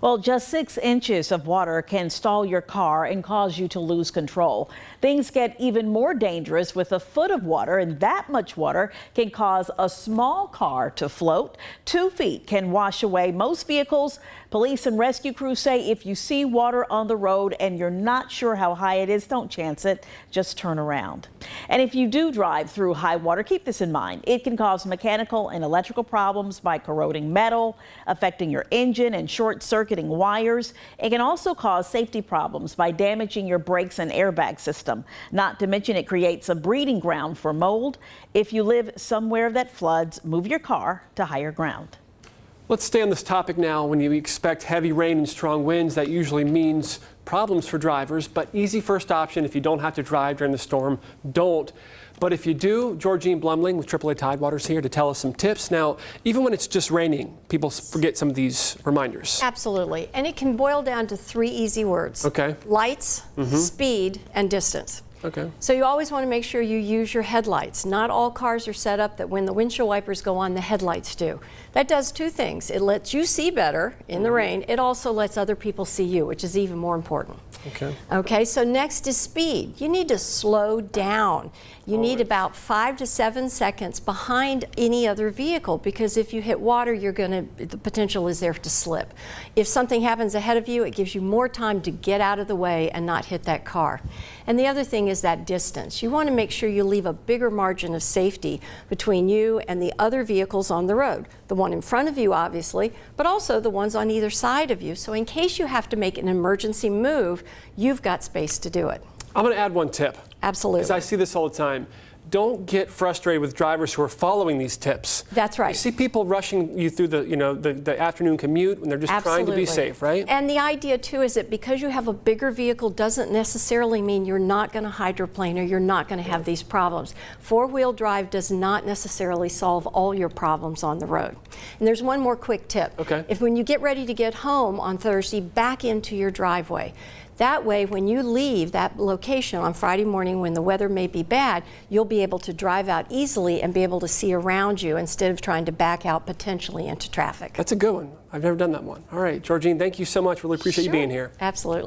Well, just 6 inches of water can stall your car and cause you to lose control. Things get even more dangerous with a foot of water, and that much water can cause a small car to float. 2 feet can wash away most vehicles. Police and rescue crews say if you see water on the road and you're not sure how high it is, don't chance it. Just turn around. And if you do drive through high water, keep this in mind. It can cause mechanical and electrical problems by corroding metal, affecting your engine and short-circuiting wires. It can also cause safety problems by damaging your brakes and airbag system. Not to mention it creates a breeding ground for mold. If you live somewhere that floods, move your car to higher ground. Let's stay on this topic now. When you expect heavy rain and strong winds, that usually means problems for drivers, but easy first option if you don't have to drive during the storm, don't. But if you do, Georgine Blumling with AAA Tidewater's here to tell us some tips. Now, even when it's just raining, people forget some of these reminders. Absolutely. And it can boil down to 3 easy words. Okay. Lights, speed, and distance. Okay. So you always want to make sure you use your headlights. Not all cars are set up that when the windshield wipers go on, the headlights do. That does 2 things. It lets you see better in the rain. It also lets other people see you, which is even more important. Okay. Okay, so next is speed. You need to slow down. You need about 5 to 7 seconds behind any other vehicle, because if you hit water, the potential is there to slip. If something happens ahead of you, it gives you more time to get out of the way and not hit that car. And the other thing is that distance. You want to make sure you leave a bigger margin of safety between you and the other vehicles on the road. The one in front of you, obviously, but also the ones on either side of you. So in case you have to make an emergency move, you've got space to do it. I'm going to add one tip. Absolutely. Because I see this all the time. Don't get frustrated with drivers who are following these tips. That's right. You see people rushing you through the afternoon commute when they're just trying to be safe, right? And the idea too is that because you have a bigger vehicle doesn't necessarily mean you're not going to hydroplane or you're not going to have these problems. 4-wheel drive does not necessarily solve all your problems on the road. And there's one more quick tip. Okay. If when you get ready to get home on Thursday, back into your driveway. That way, when you leave that location on Friday morning when the weather may be bad, you'll be able to drive out easily and be able to see around you instead of trying to back out potentially into traffic. That's a good one. I've never done that one. All right, Georgine, thank you so much. Really appreciate you being here. Absolutely.